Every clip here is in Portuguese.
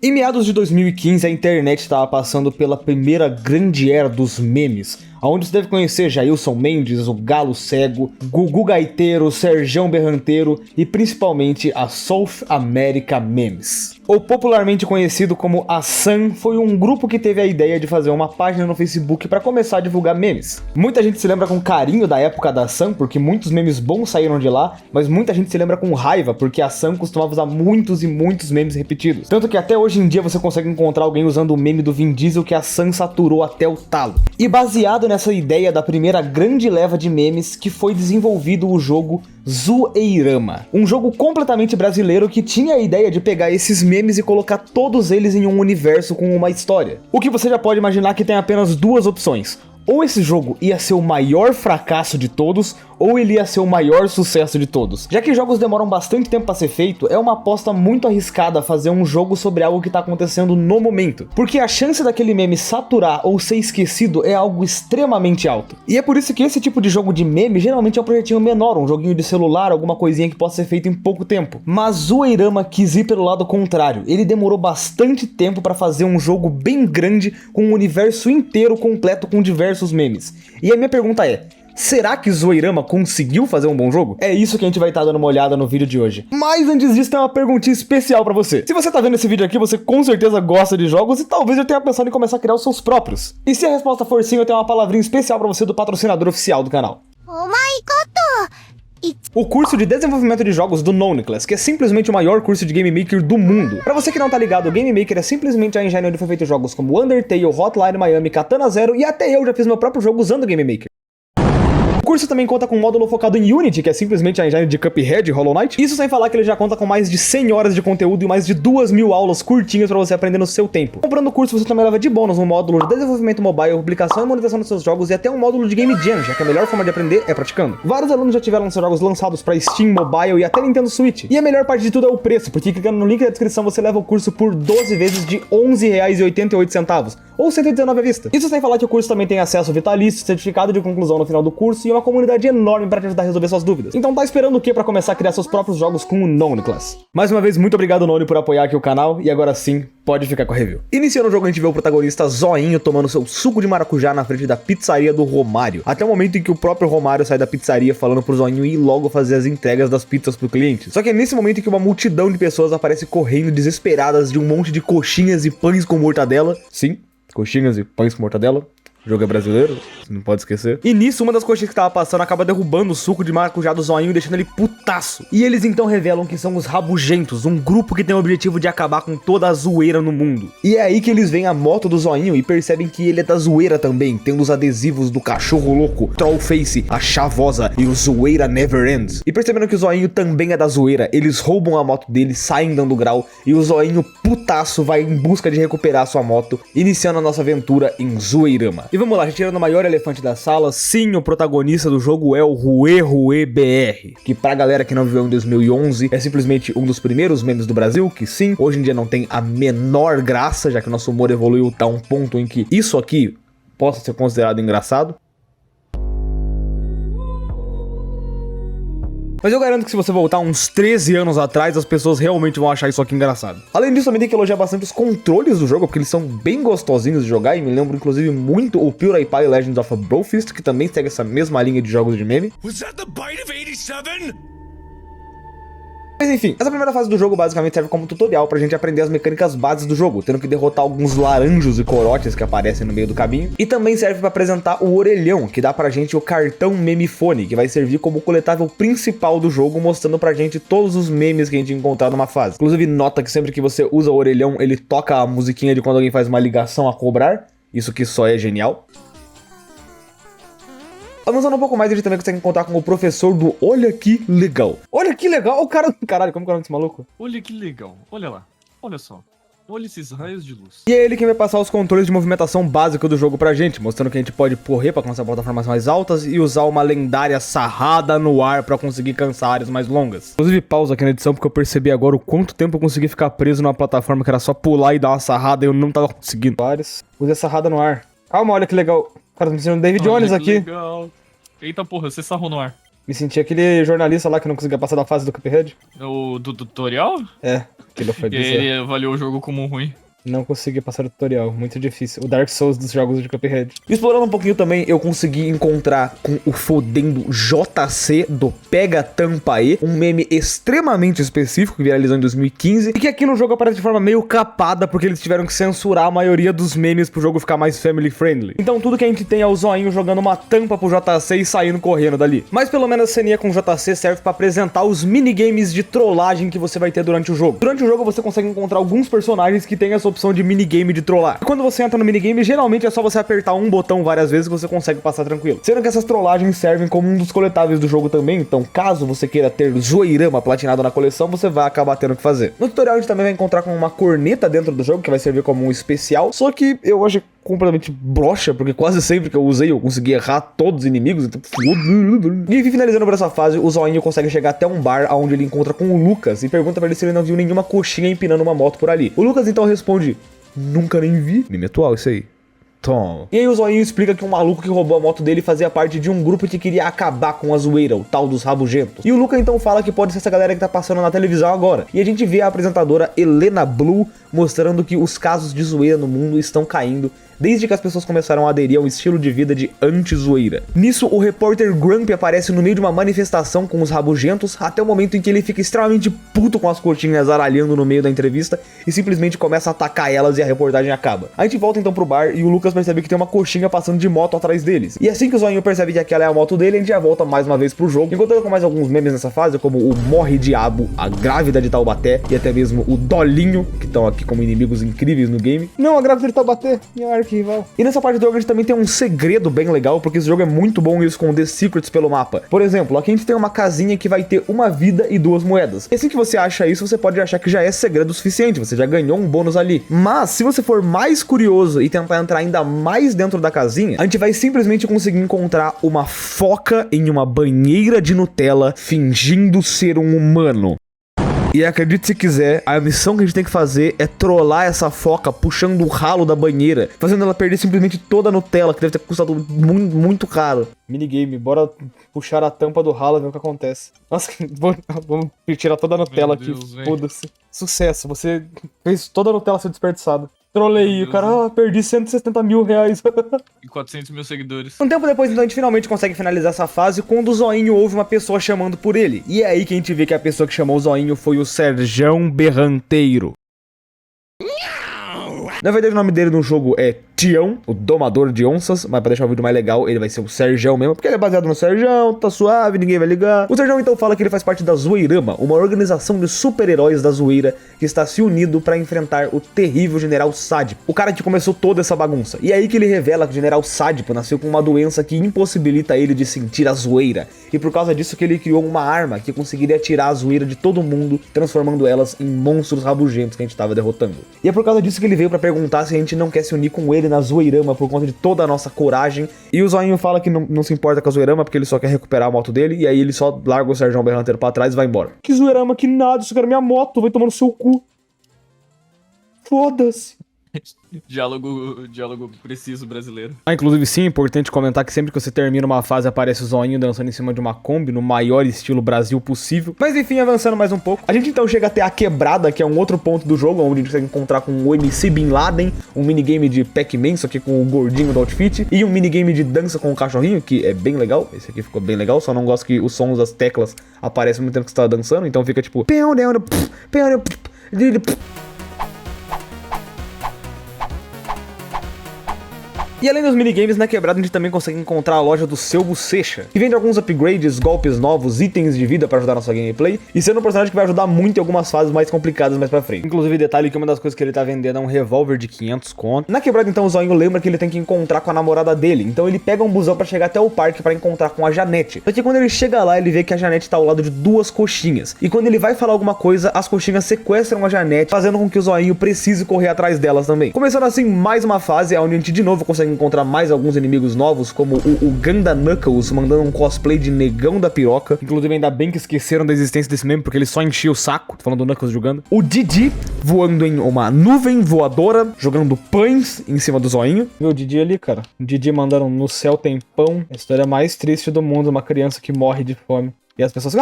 Em meados de 2015, a internet estava passando pela primeira grande era dos memes, onde você deve conhecer Jailson Mendes, o Galo Cego, Gugu Gaiteiro, Serjão Berranteiro e principalmente a South America Memes. Ou popularmente conhecido como a SAM, foi um grupo que teve a ideia de fazer uma página no Facebook para começar a divulgar memes. Muita gente se lembra com carinho da época da SAM, porque muitos memes bons saíram de lá, mas muita gente se lembra com raiva, porque a SAM costumava usar muitos e muitos memes repetidos. Tanto que até hoje em dia você consegue encontrar alguém usando o meme do Vin Diesel que a SAM saturou até o talo. E baseado nessa ideia da primeira grande leva de memes, que foi desenvolvido o jogo Zoeirama, um jogo completamente brasileiro que tinha a ideia de pegar esses memes e colocar todos eles em um universo com uma história. O que você já pode imaginar que tem apenas duas opções: ou esse jogo ia ser o maior fracasso de todos, ou ele ia ser o maior sucesso de todos. Já que jogos demoram bastante tempo para ser feito, é uma aposta muito arriscada fazer um jogo sobre algo que tá acontecendo no momento, porque a chance daquele meme saturar ou ser esquecido é algo extremamente alto. E é por isso que esse tipo de jogo de meme geralmente é um projetinho menor, um joguinho de celular, alguma coisinha que possa ser feito em pouco tempo. Mas Zoeirama quis ir pelo lado contrário, ele demorou bastante tempo para fazer um jogo bem grande, com um universo inteiro completo com diversos memes. E a minha pergunta é: será que Zoeirama conseguiu fazer um bom jogo? É isso que a gente vai estar dando uma olhada no vídeo de hoje. Mas antes disso, tem uma perguntinha especial pra você. Se você tá vendo esse vídeo aqui, você com certeza gosta de jogos e talvez já tenha pensado em começar a criar os seus próprios. E se a resposta for sim, eu tenho uma palavrinha especial pra você do patrocinador oficial do canal. O curso de desenvolvimento de jogos do Noneclass, que é simplesmente o maior curso de Game Maker do mundo. Pra você que não tá ligado, o Game Maker é simplesmente a engine onde foi feito jogos como Undertale, Hotline Miami, Katana Zero e até eu já fiz meu próprio jogo usando o Game Maker. O curso também conta com um módulo focado em Unity, que é simplesmente a engine de Cuphead e Hollow Knight. Isso sem falar que ele já conta com mais de 100 horas de conteúdo e mais de 2.000 aulas curtinhas pra você aprender no seu tempo. Comprando o curso, você também leva de bônus um módulo de desenvolvimento mobile, publicação e monetização dos seus jogos e até um módulo de Game Jam, já que a melhor forma de aprender é praticando. Vários alunos já tiveram seus jogos lançados pra Steam, Mobile e até Nintendo Switch. E a melhor parte de tudo é o preço, porque clicando no link da descrição você leva o curso por 12 vezes de R$11,88, ou R$119 à vista. Isso sem falar que o curso também tem acesso vitalício, certificado de conclusão no final do curso e uma comunidade enorme para te ajudar a resolver suas dúvidas. Então tá esperando o que para começar a criar seus próprios jogos com o Noneclass? Mais uma vez, muito obrigado, Noni, por apoiar aqui o canal, e agora sim, pode ficar com a review. Iniciando o jogo, a gente vê o protagonista Zoinho tomando seu suco de maracujá na frente da pizzaria do Romário, até o momento em que o próprio Romário sai da pizzaria falando pro Zoinho ir logo fazer as entregas das pizzas pro cliente. Só que é nesse momento que uma multidão de pessoas aparece correndo desesperadas de um monte de coxinhas e pães com mortadela. Sim, coxinhas e pães com mortadela. O jogo é brasileiro, você não pode esquecer. E nisso, uma das coxinhas que tava passando acaba derrubando o suco de maracujá do Zoinho, deixando ele putaço. E eles então revelam que são os Rabugentos, um grupo que tem o objetivo de acabar com toda a zoeira no mundo. E é aí que eles veem a moto do Zoinho e percebem que ele é da zoeira também, tendo os adesivos do Cachorro Louco, Trollface, a Chavosa e o Zoeira Never Ends. E percebendo que o Zoinho também é da zoeira, eles roubam a moto dele, saem dando grau, e o Zoinho putaço vai em busca de recuperar sua moto, iniciando a nossa aventura em Zoeirama. E vamos lá, a gente tirando o maior elefante da sala. Sim, o protagonista do jogo é o Rue Rue BR, que pra galera que não viveu em 2011, é simplesmente um dos primeiros memes do Brasil, que sim, hoje em dia não tem a menor graça, já que o nosso humor evoluiu a um ponto em que isso aqui possa ser considerado engraçado. Mas eu garanto que se você voltar uns 13 anos atrás, as pessoas realmente vão achar isso aqui engraçado. Além disso, também tem que elogiar bastante os controles do jogo, porque eles são bem gostosinhos de jogar, e me lembro inclusive muito o PewDiePie Legends of a Brofist, que também segue essa mesma linha de jogos de meme. Was that the bite of 87? Mas enfim, essa primeira fase do jogo basicamente serve como tutorial pra gente aprender as mecânicas básicas do jogo, tendo que derrotar alguns laranjos e corotes que aparecem no meio do caminho. E também serve pra apresentar o orelhão, que dá pra gente o cartão memefone, que vai servir como coletável principal do jogo, mostrando pra gente todos os memes que a gente encontrar numa fase. Inclusive, nota que sempre que você usa o orelhão, ele toca a musiquinha de quando alguém faz uma ligação a cobrar. Isso que só é genial. Avançando um pouco mais, a gente também consegue encontrar com o professor do Olha Que Legal. Olha que legal, o cara... Caralho, como que é o nome desse maluco? Olha que legal, olha lá, olha só. Olha esses raios de luz. E é ele quem vai passar os controles de movimentação básica do jogo pra gente, mostrando que a gente pode correr pra alcançar plataformas mais altas e usar uma lendária sarrada no ar pra conseguir cansar áreas mais longas. Inclusive, pausa aqui na edição porque eu percebi agora o quanto tempo eu consegui ficar preso numa plataforma que era só pular e dar uma sarrada e eu não tava conseguindo. Use a sarrada no ar. Calma, olha que legal. Cara, tô me ensinando David Jones aqui. Legal. Eita porra, você sarrou no ar. Me senti aquele jornalista lá que não conseguia passar da fase do Cuphead. O do tutorial? É, aquilo foi E bizarro. ele avaliou o jogo como ruim. Não consegui passar o tutorial, muito difícil. O Dark Souls dos jogos de Cuphead. Explorando um pouquinho também, eu consegui encontrar com o fodendo JC do Pega Tampa aí, um meme extremamente específico que viralizou em 2015 e que aqui no jogo aparece de forma meio capada porque eles tiveram que censurar a maioria dos memes pro jogo ficar mais family friendly. Então tudo que a gente tem é o zoinho jogando uma tampa pro JC e saindo correndo dali. Mas pelo menos a ceninha com o JC serve pra apresentar os minigames de trollagem que você vai ter durante o jogo. Durante o jogo você consegue encontrar alguns personagens que têm essa opção de minigame de trollar. E quando você entra no minigame, geralmente é só você apertar um botão várias vezes que você consegue passar tranquilo. Sendo que essas trollagens servem como um dos coletáveis do jogo também, então caso você queira ter Zoeirama platinado na coleção, você vai acabar tendo que fazer. No tutorial a gente também vai encontrar com uma corneta dentro do jogo, que vai servir como um especial, só que eu acho completamente broxa, porque quase sempre que eu usei eu consegui errar todos os inimigos, então E enfim, finalizando por essa fase, o Zoinho consegue chegar até um bar onde ele encontra com o Lucas e pergunta pra ele se ele não viu nenhuma coxinha empinando uma moto por ali. O Lucas então responde: nunca nem vi. Meme atual isso aí. Tom. E aí o Zoinho explica que um maluco que roubou a moto dele fazia parte de um grupo que queria acabar com a zoeira, o tal dos rabugentos. E o Luca então fala que pode ser essa galera que tá passando na televisão agora. E a gente vê a apresentadora Helena Blue mostrando que os casos de zoeira no mundo estão caindo desde que as pessoas começaram a aderir ao estilo de vida de anti-zoeira. Nisso, o repórter Grumpy aparece no meio de uma manifestação com os rabugentos, até o momento em que ele fica extremamente puto com as coxinhas aralhando no meio da entrevista e simplesmente começa a atacar elas e a reportagem acaba. A gente volta então pro bar e o Lucas percebe que tem uma coxinha passando de moto atrás deles. E assim que o Zoinho percebe que aquela é a moto dele, a gente já volta mais uma vez pro jogo, encontrando com mais alguns memes nessa fase, como o Morre Diabo, a Grávida de Taubaté e até mesmo o Dolinho, que estão aqui como inimigos incríveis no game. Não, a Grávida de Taubaté, minha arquival. E nessa parte do jogo a gente também tem um segredo bem legal, porque esse jogo é muito bom em esconder secrets pelo mapa. Por exemplo, aqui a gente tem uma casinha que vai ter uma vida e 2 moedas. E assim que você acha isso, você pode achar que já é segredo suficiente, você já ganhou um bônus ali. Mas, se você for mais curioso e tentar entrar ainda mais dentro da casinha, a gente vai simplesmente conseguir encontrar uma foca em uma banheira de Nutella fingindo ser um humano. E acredite se quiser, a missão que a gente tem que fazer é trollar essa foca puxando o ralo da banheira, fazendo ela perder simplesmente toda a Nutella, que deve ter custado muito, muito caro. Minigame, bora puxar a tampa do ralo e ver o que acontece. Nossa, vamos tirar toda a Nutella aqui, foda-se. Sucesso, você fez toda a Nutella ser desperdiçada. Trolei, o cara, perdi 170 mil reais. E 400 mil seguidores. Um tempo depois, então, a gente finalmente consegue finalizar essa fase quando o Zoinho ouve uma pessoa chamando por ele. E é aí que a gente vê que a pessoa que chamou o Zoinho foi o Serjão Berranteiro. Na verdade, o nome dele no jogo é Tião, o domador de onças, mas pra deixar o vídeo mais legal, ele vai ser o Serjão mesmo, porque ele é baseado no Serjão, tá suave, ninguém vai ligar. O Serjão então fala que ele faz parte da Zoeirama, uma organização de super-heróis da zoeira que está se unindo pra enfrentar o terrível General Sádipo, o cara que começou toda essa bagunça. E é aí que ele revela que o General Sádipo nasceu com uma doença que impossibilita ele de sentir a zoeira, e por causa disso que ele criou uma arma que conseguiria tirar a zoeira de todo mundo, transformando elas em monstros rabugentos que a gente tava derrotando. E é por causa disso que ele veio pra perguntar se a gente não quer se unir com ele na Zoeirama por conta de toda a nossa coragem. E o Zoinho fala que não se importa com a Zoeirama porque ele só quer recuperar a moto dele. E aí ele só larga o Serjão Berranteiro pra trás e vai embora. Que Zoeirama, que nada, isso era minha moto, vai tomar no seu cu. Foda-se. Diálogo preciso brasileiro. Inclusive sim, é importante comentar que sempre que você termina uma fase aparece o Zoinho dançando em cima de uma Kombi no maior estilo Brasil possível. Mas enfim, avançando mais um pouco, a gente então chega até a Quebrada, que é um outro ponto do jogo, onde a gente consegue encontrar com o MC Bin Laden, um minigame de Pac-Man, só que com o gordinho do outfit, e um minigame de dança com o cachorrinho, que é bem legal. Esse aqui ficou bem legal, só não gosto que os sons das teclas aparecem no tempo que você tá dançando, então fica tipo... E além dos minigames, na Quebrada a gente também consegue encontrar a loja do Seu Bochecha, que vende alguns upgrades, golpes novos, itens de vida pra ajudar na sua gameplay, e sendo um personagem que vai ajudar muito em algumas fases mais complicadas mais pra frente. Inclusive, detalhe que uma das coisas que ele tá vendendo é um revólver de 500 conto. Na Quebrada, então, o Zoinho lembra que ele tem que encontrar com a namorada dele, então ele pega um busão pra chegar até o parque pra encontrar com a Janete. Só que quando ele chega lá, ele vê que a Janete tá ao lado de 2 coxinhas, e quando ele vai falar alguma coisa, as coxinhas sequestram a Janete, fazendo com que o Zoinho precise correr atrás delas também. Começando assim mais uma fase, onde a gente de novo consegue consegue encontrar mais alguns inimigos novos, como o Ganda Knuckles mandando um cosplay de negão da piroca. Inclusive, ainda bem que esqueceram da existência desse meme, porque ele só enchia o saco. Tô falando do Knuckles jogando. O Didi voando em uma nuvem voadora, jogando pães em cima do zoinho. Viu o Didi ali, cara? O Didi mandando no céu tem pão. A história mais triste do mundo, uma criança que morre de fome. E as pessoas,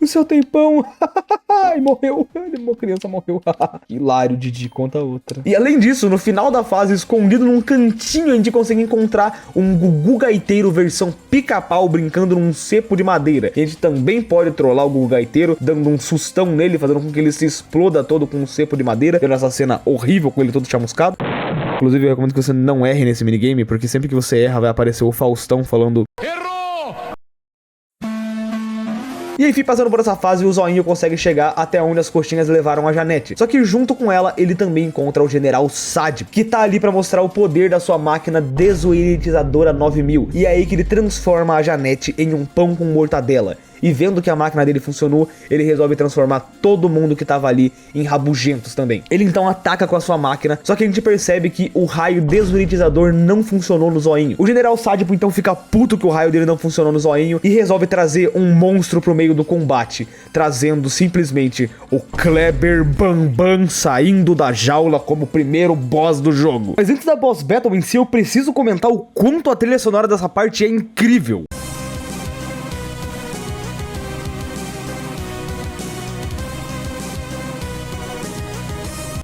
no céu tem pão. E morreu. A criança morreu. Hilário, Didi, conta outra. E além disso, no final da fase, escondido num cantinho, a gente consegue encontrar um Gugu Gaiteiro versão pica-pau brincando num cepo de madeira. E a gente também pode trollar o Gugu Gaiteiro, dando um sustão nele, fazendo com que ele se exploda todo com um cepo de madeira. Tendo essa cena horrível com ele todo chamuscado. Inclusive, eu recomendo que você não erre nesse minigame, porque sempre que você erra, vai aparecer o Faustão falando... E enfim, passando por essa fase, o Zoinho consegue chegar até onde as coxinhas levaram a Janete. Só que junto com ela, ele também encontra o General Sadip, que tá ali pra mostrar o poder da sua máquina desoiritizadora 9000. E é aí que ele transforma a Janete em um pão com mortadela. E vendo que a máquina dele funcionou, ele resolve transformar todo mundo que tava ali em rabugentos também. Ele então ataca com a sua máquina, só que a gente percebe que o raio desoritizador não funcionou no Zoinho. O General Sadipo então fica puto que o raio dele não funcionou no Zoinho e resolve trazer um monstro pro meio do combate, trazendo simplesmente o Kleber Bambam saindo da jaula como o primeiro boss do jogo. Mas antes da boss battle em si, eu preciso comentar o quanto a trilha sonora dessa parte é incrível.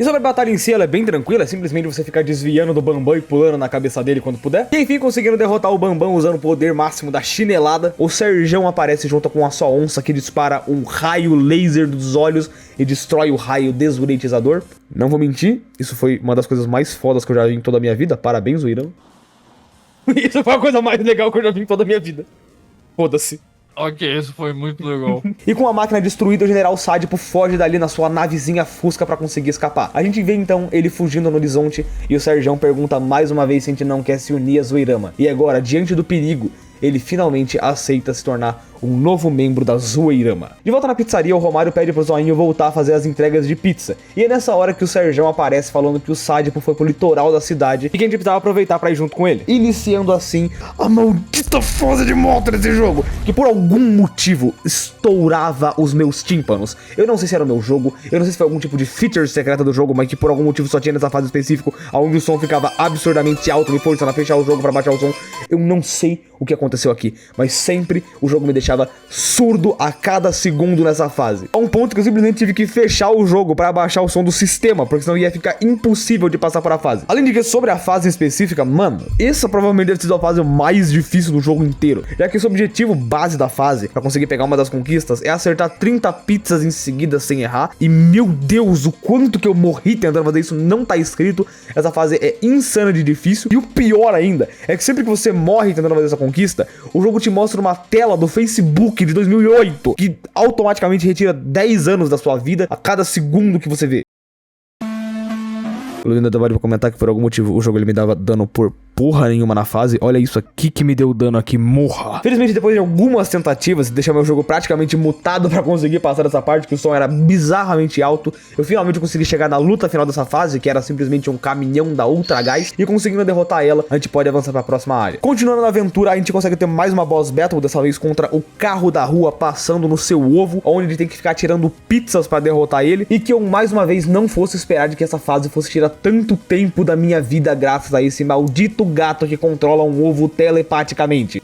E sobre a batalha em si, ela é bem tranquila, é simplesmente você ficar desviando do Bambam e pulando na cabeça dele quando puder. E enfim, conseguindo derrotar o Bambam usando o poder máximo da chinelada, o Serjão aparece junto com a sua onça que dispara um raio laser dos olhos e destrói o raio desoritizador. Não vou mentir, isso foi uma das coisas mais fodas que eu já vi em toda a minha vida. Parabéns, Irã. Isso foi a coisa mais legal que eu já vi em toda a minha vida. Foda-se. Ok, isso foi muito legal. E com a máquina destruída, o General Sadipo foge dali na sua navezinha Fusca pra conseguir escapar. A gente vê então ele fugindo no horizonte e o Serjão pergunta mais uma vez se a gente não quer se unir a Zoeirama. E agora, diante do perigo, ele finalmente aceita se tornar um novo membro da Zoeirama. De volta na pizzaria, o Romário pede pro Zoinho voltar a fazer as entregas de pizza. E é nessa hora que o Serjão aparece falando que o Sadipo foi pro litoral da cidade e que a gente precisava aproveitar pra ir junto com ele. Iniciando assim a maldita fase de moto desse jogo, que por algum motivo estourava os meus tímpanos. Eu não sei se era o meu jogo, eu não sei se foi algum tipo de feature secreta do jogo, mas que por algum motivo só tinha nessa fase específica, onde o som ficava absurdamente alto, me forçando a fechar o jogo pra baixar o som. Eu não sei o que aconteceu aqui, mas sempre o jogo me deixava surdo a cada segundo nessa fase. A um ponto que eu simplesmente tive que fechar o jogo para abaixar o som do sistema, porque senão ia ficar impossível de passar por a fase. Além de que sobre a fase específica, mano, essa provavelmente deve ser a fase mais difícil do jogo inteiro, já que esse objetivo base da fase, para conseguir pegar uma das conquistas, é acertar 30 pizzas em seguida sem errar, e meu Deus, o quanto que eu morri tentando fazer isso não tá escrito. Essa fase é insana de difícil, e o pior ainda, é que sempre que você morre tentando fazer essa conquista, o jogo te mostra uma tela do Facebook de 2008, que automaticamente retira 10 anos da sua vida a cada segundo que você vê. Eu ainda vou comentar que por algum motivo o jogo ele me dava dano por porra nenhuma na fase. Olha isso aqui que me deu dano aqui, morra. Felizmente, depois de algumas tentativas de deixar meu jogo praticamente mutado pra conseguir passar dessa parte, que o som era bizarramente alto, eu finalmente consegui chegar na luta final dessa fase, que era simplesmente um caminhão da Ultra Gás, e conseguindo derrotar ela, a gente pode avançar pra próxima área. Continuando na aventura, a gente consegue ter mais uma boss battle, dessa vez contra o carro da rua passando no seu ovo, onde a gente tem que ficar tirando pizzas pra derrotar ele, e que eu mais uma vez não fosse esperar de que essa fase fosse tirar tanto tempo da minha vida graças a esse maldito gato que controla um ovo telepaticamente.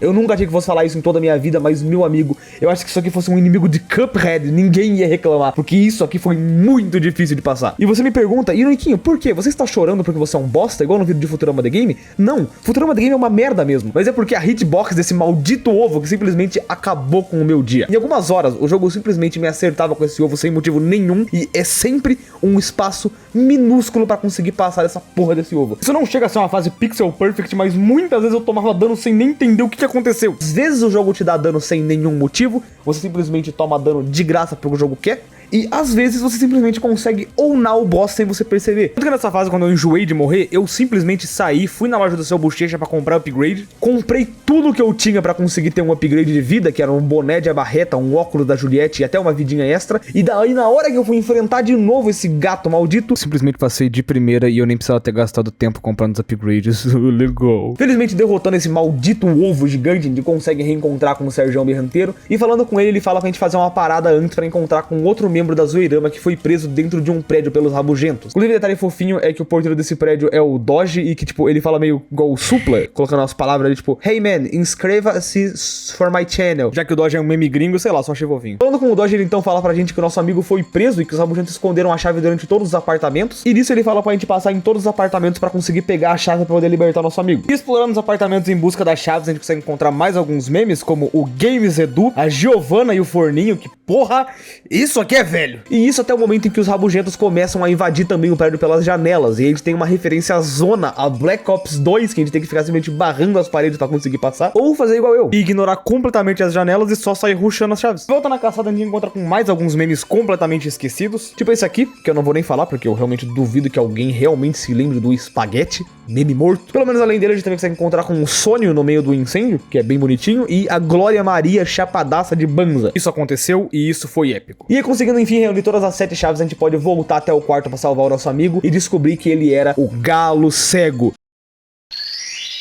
Eu nunca achei que fosse falar isso em toda a minha vida, mas, meu amigo, eu acho que isso aqui fosse um inimigo de Cuphead, ninguém ia reclamar, porque isso aqui foi muito difícil de passar. E você me pergunta, Ironiquinho, por quê? Você está chorando porque você é um bosta, igual no vídeo de Futurama The Game? Não, Futurama The Game é uma merda mesmo, mas é porque a hitbox desse maldito ovo que simplesmente acabou com o meu dia. Em algumas horas, o jogo simplesmente me acertava com esse ovo sem motivo nenhum, e é sempre um espaço minúsculo pra conseguir passar essa porra desse ovo. Isso não chega a ser uma fase pixel perfect, mas muitas vezes eu tomava dano sem nem entender o que aconteceu. Às vezes o jogo te dá dano sem nenhum motivo, você simplesmente toma dano de graça porque o jogo quer, e às vezes você simplesmente consegue ownar o boss sem você perceber. Tanto que nessa fase, quando eu enjoei de morrer, eu simplesmente saí, fui na loja do Seu Bochecha pra comprar upgrade, comprei tudo que eu tinha pra conseguir ter um upgrade de vida, que era um boné de abarreta, um óculos da Juliette e até uma vidinha extra, e daí na hora que eu fui enfrentar de novo esse gato maldito, simplesmente passei de primeira e eu nem precisava ter gastado tempo comprando os upgrades. Legal. Felizmente derrotando esse maldito ovo gigante, a gente consegue reencontrar com o Serjão Berranteiro, e falando com ele fala pra gente fazer uma parada antes pra encontrar com outro membro da Zoeirama que foi preso dentro de um prédio pelos rabugentos. Inclusive, detalhe fofinho é que o porteiro desse prédio é o Doge e que, tipo, ele fala meio igual o Supla, colocando as palavras ali, tipo, hey man, inscreva-se for my channel. Já que o Doge é um meme gringo, sei lá, só achei fofinho. Falando com o Doge, ele então fala pra gente que o nosso amigo foi preso e que os rabugentos esconderam a chave durante todos os apartamentos, e nisso ele fala pra gente passar em todos os apartamentos pra conseguir pegar a chave pra poder libertar nosso amigo. E explorando os apartamentos em busca das chaves, a gente consegue encontrar mais alguns memes, como o Games Edu, a Giovanna e o Forninho, que porra, isso aqui é velho. E isso até o momento em que os rabugentos começam a invadir também o prédio pelas janelas, e a gente tem uma referência à zona, a Black Ops 2, que a gente tem que ficar simplesmente barrando as paredes pra conseguir passar, ou fazer igual eu, e ignorar completamente as janelas e só sair rushando as chaves. Volta na caçada, a gente encontra com mais alguns memes completamente esquecidos, tipo esse aqui, que eu não vou nem falar, porque eu realmente duvido que alguém realmente se lembre do espaguete, meme morto. Pelo menos além dele, a gente também consegue encontrar com o Sônio no meio do incêndio, que é bem bonitinho, e a Glória Maria chapadaça de Banza. Isso aconteceu e isso foi épico. E conseguindo enfim reunir todas as 7 chaves, a gente pode voltar até o quarto pra salvar o nosso amigo e descobrir que ele era o Galo Cego,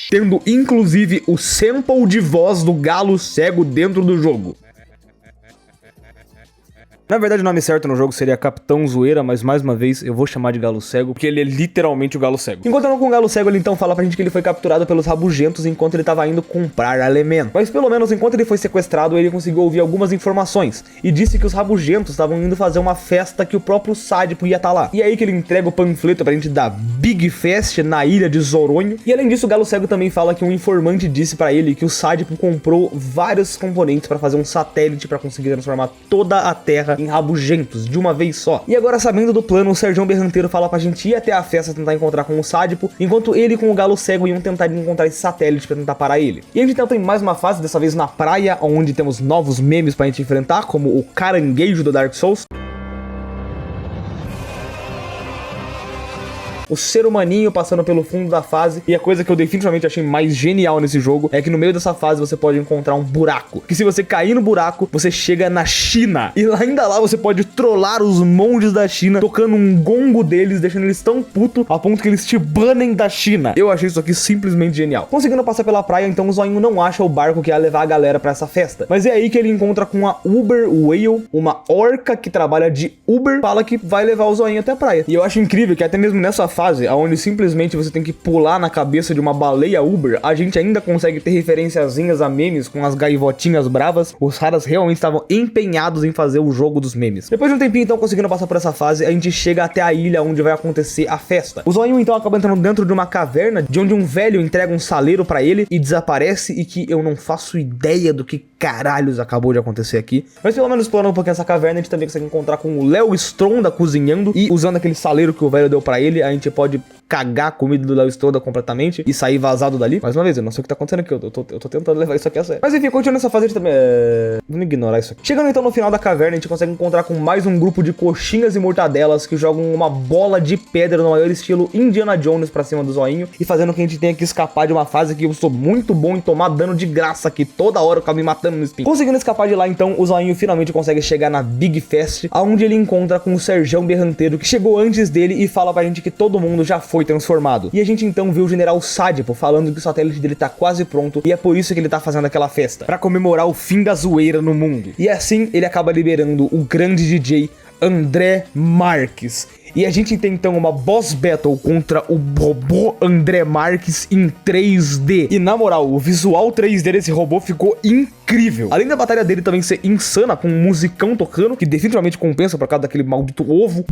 tendo inclusive o sample de voz do Galo Cego dentro do jogo. Na verdade, o nome certo no jogo seria Capitão Zoeira, mas mais uma vez eu vou chamar de Galo Cego, porque ele é literalmente o Galo Cego. Encontrando com o Galo Cego, ele então fala pra gente que ele foi capturado pelos rabugentos enquanto ele tava indo comprar alimento. Mas pelo menos enquanto ele foi sequestrado, ele conseguiu ouvir algumas informações, e disse que os rabugentos estavam indo fazer uma festa que o próprio Sádipo ia estar lá. E é aí que ele entrega o panfleto pra gente da Big Fest na ilha de Zoronho. E além disso, o Galo Cego também fala que um informante disse pra ele que o Sádipo comprou vários componentes pra fazer um satélite pra conseguir transformar toda a Terra em rabugentos, de uma vez só. E agora, sabendo do plano, o Serjão Berranteiro fala pra gente ir até a festa tentar encontrar com o Sádipo, enquanto ele com o Galo Cego iam tentar encontrar esse satélite pra tentar parar ele. E a gente então tem mais uma fase, dessa vez na praia, onde temos novos memes pra gente enfrentar, como o caranguejo do Dark Souls, o ser humaninho passando pelo fundo da fase, e a coisa que eu definitivamente achei mais genial nesse jogo é que no meio dessa fase você pode encontrar um buraco, que se você cair no buraco, você chega na China, e ainda lá você pode trollar os monges da China, tocando um gongo deles, deixando eles tão putos a ponto que eles te banem da China. Eu achei isso aqui simplesmente genial. Conseguindo passar pela praia, então o Zoinho não acha o barco que ia levar a galera pra essa festa, mas é aí que ele encontra com a Uber Whale, uma orca que trabalha de Uber, fala que vai levar o Zoinho até a praia. E eu acho incrível que até mesmo nessa fase, onde simplesmente você tem que pular na cabeça de uma baleia Uber, a gente ainda consegue ter referenciazinhas a memes com as gaivotinhas bravas. Os caras realmente estavam empenhados em fazer o jogo dos memes. Depois de um tempinho, então, conseguindo passar por essa fase, a gente chega até a ilha onde vai acontecer a festa. O Zoinho, então, acaba entrando dentro de uma caverna, de onde um velho entrega um saleiro pra ele e desaparece, e que eu não faço ideia do que caralhos acabou de acontecer aqui. Mas pelo menos explorando um pouquinho essa caverna, a gente também consegue encontrar com o Léo Stronda cozinhando, e usando aquele saleiro que o velho deu pra ele, a gente pode cagar a comida do Léo Stronda completamente e sair vazado dali. Mais uma vez, eu não sei o que tá acontecendo aqui, eu tô tentando levar isso aqui a sério. Mas enfim, continuando essa fase, a gente também... Vamos ignorar isso aqui. Chegando então no final da caverna, a gente consegue encontrar com mais um grupo de coxinhas e mortadelas que jogam uma bola de pedra no maior estilo Indiana Jones pra cima do Zoinho, e fazendo com que a gente tenha que escapar de uma fase que eu sou muito bom em tomar dano de graça aqui, toda hora eu acabo me matando no spin. Conseguindo escapar de lá, então, o Zoinho finalmente consegue chegar na Big Fest, onde ele encontra com o Serjão Berranteiro, que chegou antes dele e fala pra gente que todo mundo já foi transformado. E a gente então vê o General Sádipo falando que o satélite dele tá quase pronto, e é por isso que ele tá fazendo aquela festa, pra comemorar o fim da zoeira no mundo. E assim ele acaba liberando o grande DJ André Marques. E a gente tem então uma boss battle contra o robô André Marques em 3D. E na moral, o visual 3D desse robô ficou incrível. Além da batalha dele também ser insana, com um musicão tocando, que definitivamente compensa por causa daquele maldito ovo.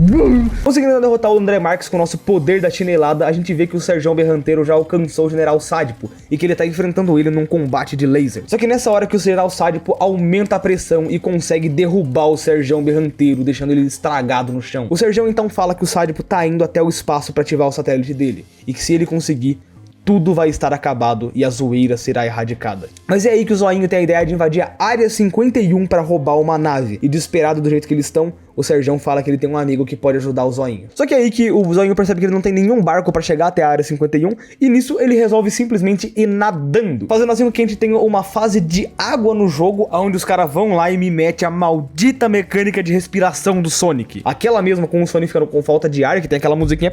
Conseguindo derrotar o André Marques com o nosso poder da chinelada, a gente vê que o Serjão Berranteiro já alcançou o General Sádipo e que ele tá enfrentando ele num combate de laser. Só que nessa hora que o General Sádipo aumenta a pressão e consegue derrubar o Serjão Berranteiro, deixando ele estragado no chão. O Serjão então fala que o Sádipo tá indo até o espaço para ativar o satélite dele, e que se ele conseguir, tudo vai estar acabado e a zoeira será erradicada. Mas é aí que o Zoinho tem a ideia de invadir a Área 51 para roubar uma nave, e desesperado do jeito que eles estão, o Serjão fala que ele tem um amigo que pode ajudar o Zoinho. Só que é aí que o Zoinho percebe que ele não tem nenhum barco pra chegar até a Área 51, e nisso ele resolve simplesmente ir nadando, fazendo assim com que a gente tenha uma fase de água no jogo, onde os caras vão lá e me metem a maldita mecânica de respiração do Sonic. Aquela mesma com o Sonic ficando com falta de ar, que tem aquela musiquinha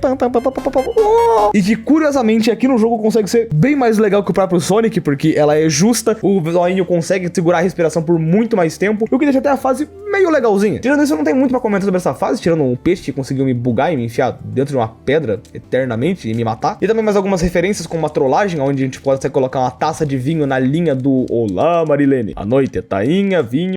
e que curiosamente aqui no jogo consegue ser bem mais legal que o próprio Sonic, porque ela é justa, o Zoinho consegue segurar a respiração por muito mais tempo, o que deixa até a fase meio legalzinha. Tirando isso, não tem muito pra comentar sobre essa fase, tirando um peixe que conseguiu me bugar e me enfiar dentro de uma pedra eternamente e me matar. E também mais algumas referências com uma trollagem, onde a gente pode até colocar uma taça de vinho na linha do Olá, Marilene. A noite é tainha, vinho.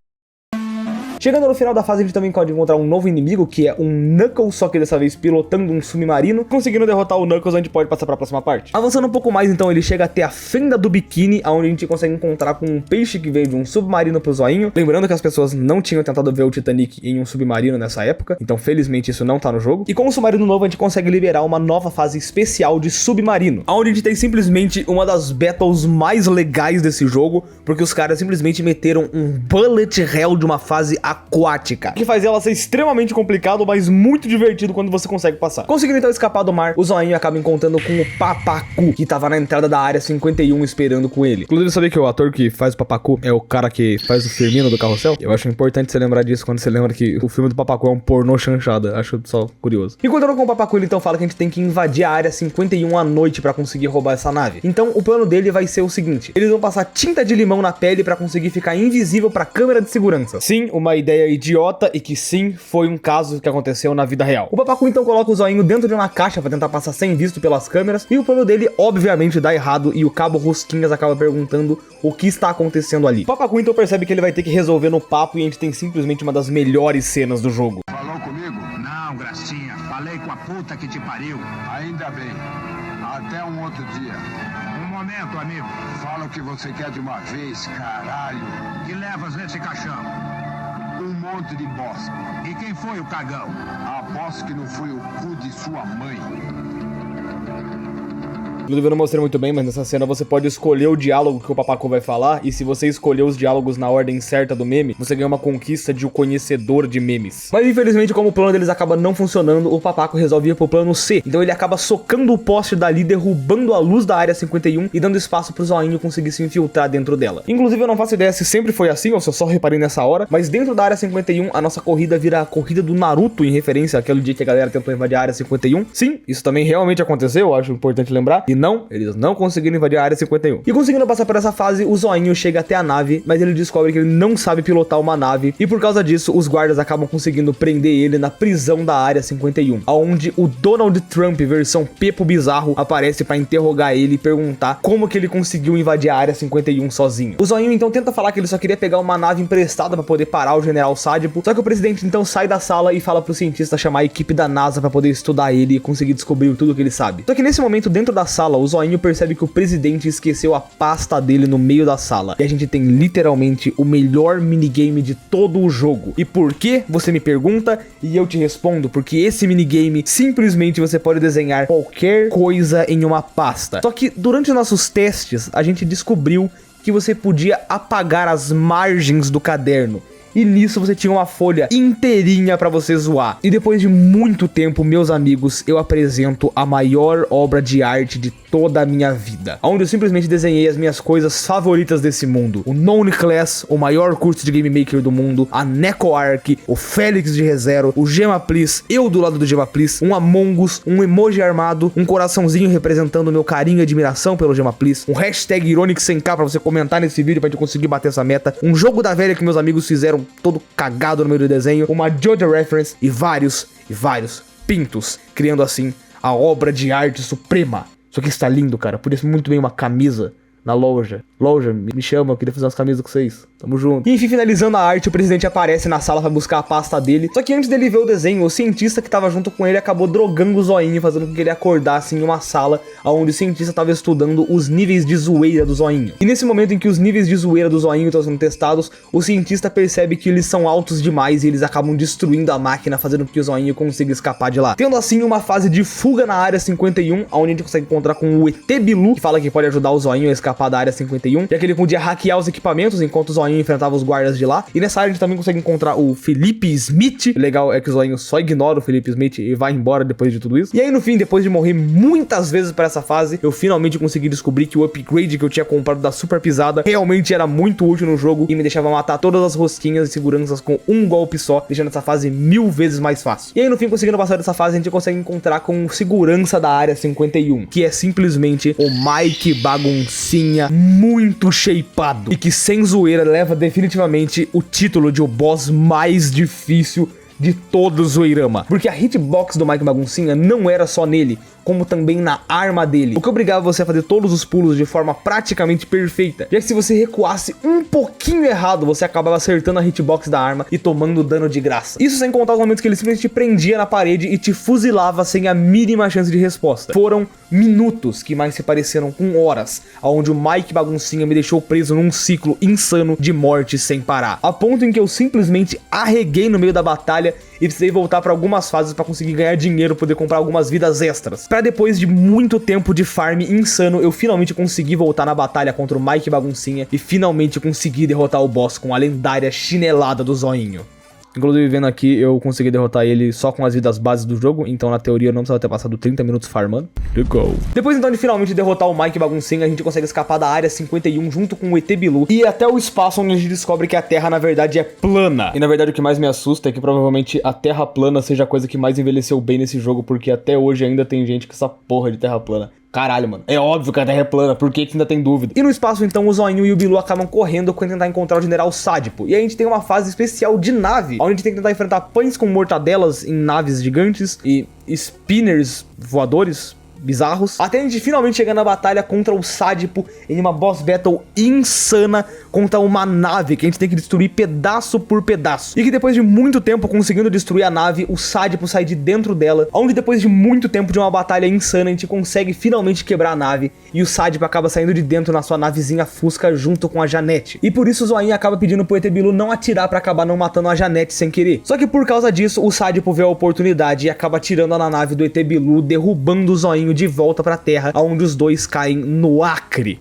Chegando no final da fase, a gente também pode encontrar um novo inimigo, que é um Knuckles, só que dessa vez pilotando um submarino. Conseguindo derrotar o Knuckles, a gente pode passar para a próxima parte. Avançando um pouco mais, então, ele chega até a Fenda do Biquíni, onde a gente consegue encontrar com um peixe que veio de um submarino pro Zoinho. Lembrando que as pessoas não tinham tentado ver o Titanic em um submarino nessa época, então felizmente isso não tá no jogo. E com o submarino novo, a gente consegue liberar uma nova fase especial de submarino, onde a gente tem simplesmente uma das battles mais legais desse jogo, porque os caras simplesmente meteram um bullet hell de uma fase aquática, que faz ela ser extremamente complicado, mas muito divertido quando você consegue passar. Conseguindo então escapar do mar, o Zoinho acaba encontrando com o Papacu, que tava na entrada da Área 51 esperando com ele. Inclusive, sabia que o ator que faz o Papacu é o cara que faz o Firmino do Carrossel? Eu acho importante você lembrar disso quando você lembra que o filme do Papacu é um pornô chanchada. Acho só curioso. Encontrando com o Papacu, ele então fala que a gente tem que invadir a Área 51 à noite pra conseguir roubar essa nave. Então, o plano dele vai ser o seguinte: eles vão passar tinta de limão na pele pra conseguir ficar invisível pra câmera de segurança. Sim, uma ideia idiota e que sim, foi um caso que aconteceu na vida real. O Papacu então coloca o Zoinho dentro de uma caixa pra tentar passar sem visto pelas câmeras, e o plano dele obviamente dá errado, e o Cabo Rosquinhas acaba perguntando o que está acontecendo ali. O Papacu então percebe que ele vai ter que resolver no papo, e a gente tem simplesmente uma das melhores cenas do jogo. Falou comigo? Não, gracinha. Falei com a puta que te pariu. Ainda bem. Até um outro dia. Um momento, amigo. Fala o que você quer de uma vez, caralho. Que levas nesse caixão? Um monte de bosta. E quem foi o cagão? Aposto que não foi o cu de sua mãe. Inclusive eu não mostrei muito bem, mas nessa cena você pode escolher o diálogo que o Papacu vai falar, e se você escolher os diálogos na ordem certa do meme, você ganha uma conquista de um conhecedor de memes. Mas infelizmente, como o plano deles acaba não funcionando, o Papacu resolve ir pro plano C. Então ele acaba socando o poste dali, derrubando a luz da Área 51 e dando espaço pro Zoinho conseguir se infiltrar dentro dela. Inclusive eu não faço ideia se sempre foi assim, ou se eu só reparei nessa hora, mas dentro da Área 51 a nossa corrida vira a corrida do Naruto, em referência àquele dia que a galera tentou invadir a Área 51. Sim, isso também realmente aconteceu, eu acho importante lembrar. E não, eles não conseguiram invadir a Área 51. E conseguindo passar por essa fase, o Zoinho chega até a nave, mas ele descobre que ele não sabe pilotar uma nave, e por causa disso, os guardas acabam conseguindo prender ele na prisão da Área 51, onde o Donald Trump, versão Pepo Bizarro, aparece pra interrogar ele e perguntar como que ele conseguiu invadir a Área 51 sozinho. O Zoinho então tenta falar que ele só queria pegar uma nave emprestada pra poder parar o General Sádipo, só que o presidente então sai da sala e fala pro cientista chamar a equipe da NASA pra poder estudar ele e conseguir descobrir tudo que ele sabe. Só que nesse momento, dentro da sala, o Zoinho percebe que o presidente esqueceu a pasta dele no meio da sala, e a gente tem literalmente o melhor minigame de todo o jogo. E por que? Você me pergunta, e eu te respondo, porque esse minigame, simplesmente você pode desenhar qualquer coisa em uma pasta. Só que durante os nossos testes, a gente descobriu que você podia apagar as margens do caderno, e nisso você tinha uma folha inteirinha pra você zoar. E depois de muito tempo, meus amigos, eu apresento a maior obra de arte de toda a minha vida, onde eu simplesmente desenhei as minhas coisas favoritas desse mundo: o Known Class, o maior curso de Game Maker do mundo, a NecoArc, o Félix de ReZero, o Gema Please, eu do lado do Gema Please, um Among Us, um emoji armado, um coraçãozinho representando o meu carinho e admiração pelo Gema Please, um hashtag Ironic 100k pra você comentar nesse vídeo pra gente conseguir bater essa meta, um jogo da velha que meus amigos fizeram todo cagado no meio do desenho, uma JoJo Reference e vários pintos, criando assim a obra de arte suprema. Isso aqui está lindo, cara. Podia ser muito bem uma camisa na loja. Loja, me chama, eu queria fazer umas camisas com vocês. Tamo junto. E enfim, finalizando a arte, o presidente aparece na sala pra buscar a pasta dele. Só que antes dele ver o desenho, o cientista que tava junto com ele acabou drogando o Zoinho, fazendo com que ele acordasse em uma sala onde o cientista tava estudando os níveis de zoeira do Zoinho. E nesse momento em que os níveis de zoeira do Zoinho estão sendo testados, o cientista percebe que eles são altos demais e eles acabam destruindo a máquina, fazendo com que o Zoinho consiga escapar de lá. Tendo assim uma fase de fuga na Área 51, onde a gente consegue encontrar com o ET Bilu, que fala que pode ajudar o Zoinho a escapar escapar da área 51, já que ele podia hackear os equipamentos enquanto o Zoinho enfrentava os guardas de lá. E nessa área a gente também consegue encontrar o Felipe Smith. O legal é que o Zoinho só ignora o Felipe Smith e vai embora depois de tudo isso. E aí no fim, depois de morrer muitas vezes para essa fase, eu finalmente consegui descobrir que o upgrade que eu tinha comprado da super pisada realmente era muito útil no jogo e me deixava matar todas as rosquinhas e seguranças com um golpe só, deixando essa fase 1000 vezes mais fácil. E aí no fim, conseguindo passar dessa fase, a gente consegue encontrar com o segurança da área 51, que é simplesmente o Mike Baguncinha muito shapeado e que sem zoeira leva definitivamente o título de o boss mais difícil de todo o Zoeirama. Porque a hitbox do Mike Baguncinha não era só nele, como também na arma dele, o que obrigava você a fazer todos os pulos de forma praticamente perfeita, já que se você recuasse um pouquinho errado, você acabava acertando a hitbox da arma e tomando dano de graça. Isso sem contar os momentos que ele simplesmente te prendia na parede e te fuzilava sem a mínima chance de resposta. Foram minutos que mais se pareceram com horas, onde o Mike Baguncinha me deixou preso num ciclo insano de morte sem parar, a ponto em que eu simplesmente arreguei no meio da batalha e precisei voltar para algumas fases para conseguir ganhar dinheiro, poder comprar algumas vidas extras. Para depois de muito tempo de farm insano, eu finalmente consegui voltar na batalha contra o Mike Baguncinha e finalmente consegui derrotar o boss com a lendária chinelada do Zoinho. Inclusive, vendo aqui, eu consegui derrotar ele só com as vidas bases do jogo, então na teoria eu não precisava ter passado 30 minutos farmando. Legal. Depois então de finalmente derrotar o Mike Baguncinha, a gente consegue escapar da área 51 junto com o ET Bilu e ir até o espaço onde a gente descobre que a Terra na verdade é plana. E na verdade o que mais me assusta é que provavelmente a Terra plana seja a coisa que mais envelheceu bem nesse jogo, porque até hoje ainda tem gente com essa porra de Terra plana. Caralho, mano. É óbvio que a Terra é plana, por que ainda tem dúvida? E no espaço, então, o Zoinho e o Bilu acabam correndo para tentar encontrar o General Sádipo. E aí a gente tem uma fase especial de nave, onde a gente tem que tentar enfrentar pães com mortadelas em naves gigantes e spinners voadores bizarros, até a gente finalmente chegar na batalha contra o Sádipo em uma boss battle insana contra uma nave que a gente tem que destruir pedaço por pedaço, e que depois de muito tempo conseguindo destruir a nave, o Sádipo sai de dentro dela, onde depois de muito tempo de uma batalha insana a gente consegue finalmente quebrar a nave e o Sádipo acaba saindo de dentro na sua navezinha Fusca junto com a Janete. E por isso o Zoinho acaba pedindo pro ET Bilu não atirar pra acabar não matando a Janete sem querer. Só que por causa disso, o Sádipo vê a oportunidade e acaba atirando na nave do ET Bilu, derrubando o Zoinho de volta pra Terra, onde os dois caem no Acre.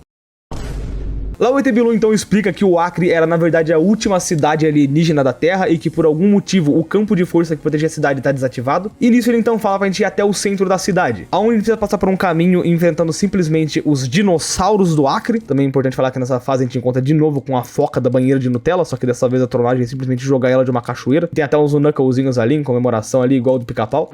Lá o ET Bilu então explica que o Acre era na verdade a última cidade alienígena da Terra e que por algum motivo o campo de força que protegia a cidade está desativado. E nisso ele então fala pra gente ir até o centro da cidade, onde a gente precisa passar por um caminho enfrentando simplesmente os dinossauros do Acre. Também é importante falar que nessa fase a gente encontra de novo com a foca da banheira de Nutella, só que dessa vez a trollagem é simplesmente jogar ela de uma cachoeira. Tem até uns knucklezinhos ali em comemoração ali, igual do Pica-Pau.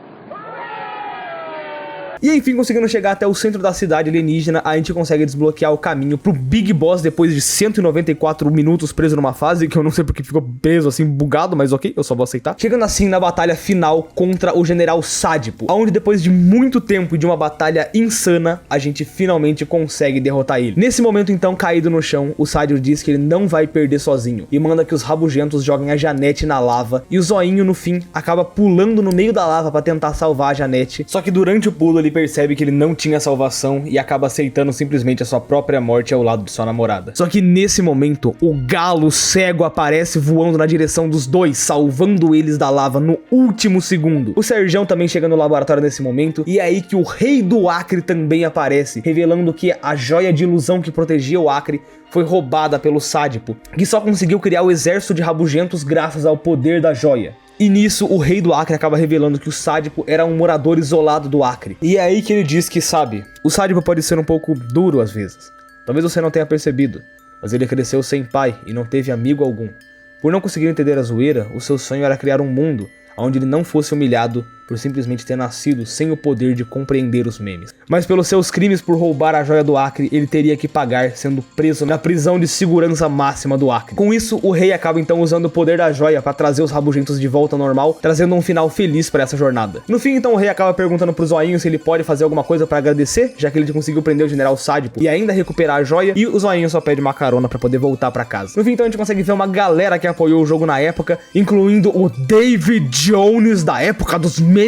E enfim, conseguindo chegar até o centro da cidade alienígena, a gente consegue desbloquear o caminho pro Big Boss depois de 194 minutos preso numa fase, que eu não sei porque ficou preso assim, bugado, mas ok, eu só vou aceitar. Chegando assim na batalha final contra o General Sádipo, onde depois de muito tempo e de uma batalha insana, a gente finalmente consegue derrotar ele. Nesse momento então, caído no chão, o Sádipo diz que ele não vai perder sozinho, e manda que os rabugentos joguem a Janete na lava, e o Zoinho no fim acaba pulando no meio da lava pra tentar salvar a Janete, só que durante o pulo ele percebe que ele não tinha salvação e acaba aceitando simplesmente a sua própria morte ao lado de sua namorada. Só que nesse momento, o galo cego aparece voando na direção dos dois, salvando eles da lava no último segundo. O Serjão também chega no laboratório nesse momento, e é aí que o Rei do Acre também aparece, revelando que a joia de ilusão que protegia o Acre foi roubada pelo Sádipo, que só conseguiu criar o exército de rabugentos graças ao poder da joia. E nisso, o Rei do Acre acaba revelando que o Sádipo era um morador isolado do Acre. E é aí que ele diz que, sabe, o Sádipo pode ser um pouco duro às vezes. Talvez você não tenha percebido, mas ele cresceu sem pai e não teve amigo algum. Por não conseguir entender a zoeira, o seu sonho era criar um mundo onde ele não fosse humilhado por simplesmente ter nascido sem o poder de compreender os memes. Mas pelos seus crimes por roubar a joia do Acre, ele teria que pagar sendo preso na prisão de segurança máxima do Acre. Com isso, o rei acaba então usando o poder da joia para trazer os rabugentos de volta ao normal, trazendo um final feliz para essa jornada. No fim, então, o rei acaba perguntando pro Zoinho se ele pode fazer alguma coisa para agradecer, já que ele conseguiu prender o General Sádipo e ainda recuperar a joia, e o Zoinho só pede uma carona para poder voltar para casa. No fim, então, a gente consegue ver uma galera que apoiou o jogo na época, incluindo o David Jones da época dos memes.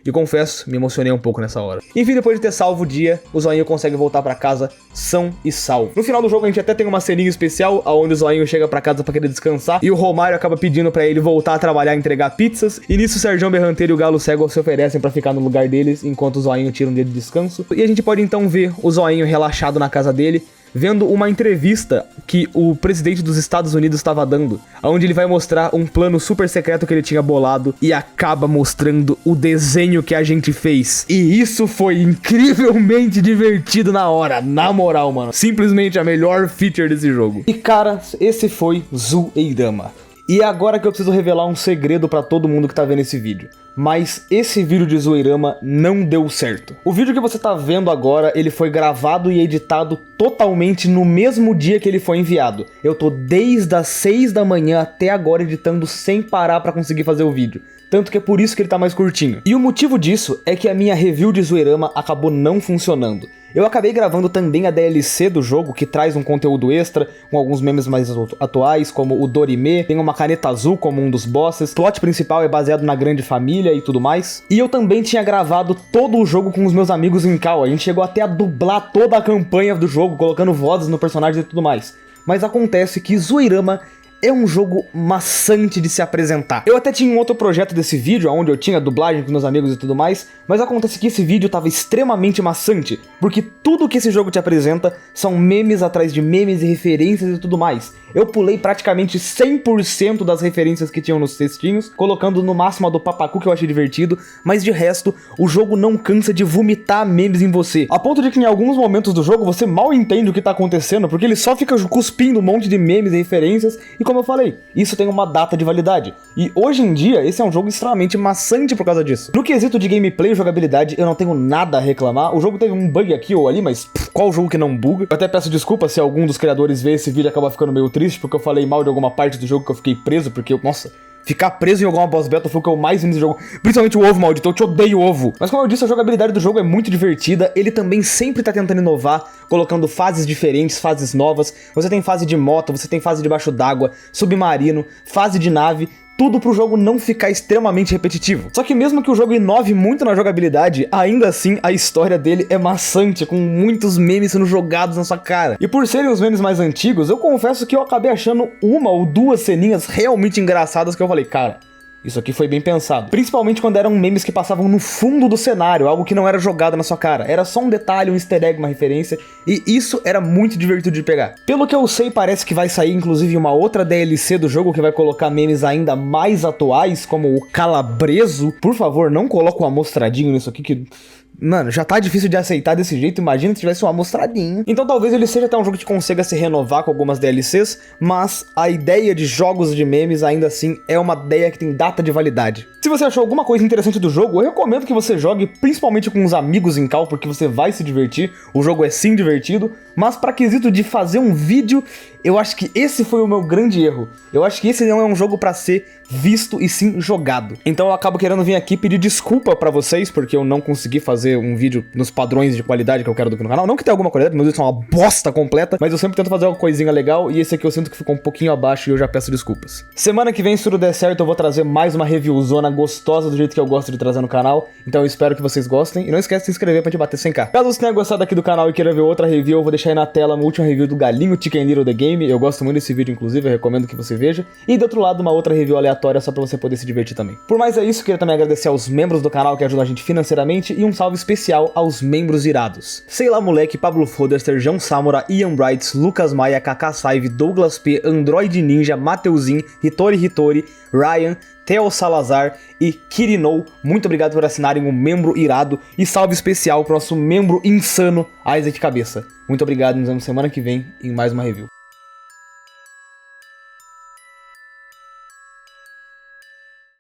E confesso, me emocionei um pouco nessa hora. Enfim, depois de ter salvo o dia, o Zoinho consegue voltar pra casa são e salvo. No final do jogo a gente até tem uma ceninha especial, onde o Zoinho chega pra casa pra querer descansar, e o Romário acaba pedindo pra ele voltar a trabalhar e entregar pizzas. E nisso o Serjão Berranteiro e o Galo Cego se oferecem pra ficar no lugar deles, enquanto o Zoinho tira um dia de descanso. E a gente pode então ver o Zoinho relaxado na casa dele, vendo uma entrevista que o presidente dos Estados Unidos estava dando, onde ele vai mostrar um plano super secreto que ele tinha bolado e acaba mostrando o desenho que a gente fez. E isso foi incrivelmente divertido na hora, na moral, mano. Simplesmente a melhor feature desse jogo. E cara, esse foi Zoeirama. E é agora que eu preciso revelar um segredo pra todo mundo que tá vendo esse vídeo. Mas esse vídeo de Zoeirama não deu certo. O vídeo que você tá vendo agora, ele foi gravado e editado totalmente no mesmo dia que ele foi enviado. Eu tô desde as 6 da manhã até agora editando sem parar pra conseguir fazer o vídeo. Tanto que é por isso que ele tá mais curtinho. E o motivo disso é que a minha review de Zoeirama acabou não funcionando. Eu acabei gravando também a DLC do jogo, que traz um conteúdo extra, com alguns memes mais atuais, como o Dorime, tem uma caneta azul como um dos bosses, o plot principal é baseado na Grande Família e tudo mais. E eu também tinha gravado todo o jogo com os meus amigos em call, a gente chegou até a dublar toda a campanha do jogo, colocando vozes no personagem e tudo mais. Mas acontece que Zoeirama é um jogo maçante de se apresentar. Eu até tinha um outro projeto desse vídeo, onde eu tinha dublagem com meus amigos e tudo mais, mas acontece que esse vídeo tava extremamente maçante, porque tudo que esse jogo te apresenta são memes atrás de memes e referências e tudo mais. Eu pulei praticamente 100% das referências que tinham nos textinhos, colocando no máximo a do Papacu, que eu achei divertido, mas de resto, o jogo não cansa de vomitar memes em você. A ponto de que em alguns momentos do jogo você mal entende o que tá acontecendo, porque ele só fica cuspindo um monte de memes e referências, e como eu falei, isso tem uma data de validade. E hoje em dia, esse é um jogo extremamente maçante por causa disso. No quesito de gameplay e jogabilidade, eu não tenho nada a reclamar. O jogo teve um bug aqui ou ali, mas qual jogo que não buga? Eu até peço desculpa se algum dos criadores vê esse vídeo e acaba ficando meio triste, porque eu falei mal de alguma parte do jogo que eu fiquei preso, porque, nossa, ficar preso em alguma boss battle foi o que eu mais vi nesse jogo. Principalmente o ovo, maldito, eu te odeio ovo. Mas como eu disse, a jogabilidade do jogo é muito divertida. Ele também sempre tá tentando inovar, colocando fases diferentes, fases novas. Você tem fase de moto, você tem fase debaixo d'água, submarino, fase de nave. Tudo pro jogo não ficar extremamente repetitivo. Só que mesmo que o jogo inove muito na jogabilidade, ainda assim a história dele é maçante, com muitos memes sendo jogados na sua cara. E por serem os memes mais antigos, eu confesso que eu acabei achando uma ou duas ceninhas realmente engraçadas que eu falei, cara, isso aqui foi bem pensado. Principalmente quando eram memes que passavam no fundo do cenário, algo que não era jogado na sua cara. Era só um detalhe, um easter egg, uma referência, e isso era muito divertido de pegar. Pelo que eu sei, parece que vai sair inclusive uma outra DLC do jogo que vai colocar memes ainda mais atuais, como o Calabreso. Por favor, não coloca um amostradinho nisso aqui que... Mano, já tá difícil de aceitar desse jeito, imagina se tivesse um amostradinho. Então talvez ele seja até um jogo que consiga se renovar com algumas DLCs, mas a ideia de jogos de memes ainda assim é uma ideia que tem data de validade. Se você achou alguma coisa interessante do jogo, eu recomendo que você jogue principalmente com os amigos em call, porque você vai se divertir, o jogo é sim divertido, mas pra quesito de fazer um vídeo, eu acho que esse foi o meu grande erro. Eu acho que esse não é um jogo pra ser visto e sim jogado. Então eu acabo querendo vir aqui pedir desculpa pra vocês, porque eu não consegui fazer um vídeo nos padrões de qualidade que eu quero do canal. Não que tenha alguma qualidade, meus vídeos são uma bosta completa, mas eu sempre tento fazer uma coisinha legal, e esse aqui eu sinto que ficou um pouquinho abaixo e eu já peço desculpas. Semana que vem, se tudo der certo, eu vou trazer mais uma reviewzona gostosa do jeito que eu gosto de trazer no canal, então eu espero que vocês gostem, e não esquece de se inscrever pra gente bater 100k. Caso você tenha gostado aqui do canal e queira ver outra review, eu vou deixar aí na tela no último review do Galinho Chicken Little The Game, eu gosto muito desse vídeo inclusive, eu recomendo que você veja, e do outro lado uma outra review aleatória só pra você poder se divertir também. Por mais é isso, queria também agradecer aos membros do canal que ajudam a gente financeiramente, e um salve especial aos membros irados. Sei lá Moleque, Pablo Foderster, João Samura, Ian Brights, Lucas Maia, Kaká Saive, Douglas P, Android Ninja, Mateuzinho, Hitori, Ryan, Theo Salazar e Kirinou. Muito obrigado por assinarem um membro irado, e salve especial pro nosso membro insano, Isaac Cabeça. Muito obrigado, nos vemos semana que vem em mais uma review.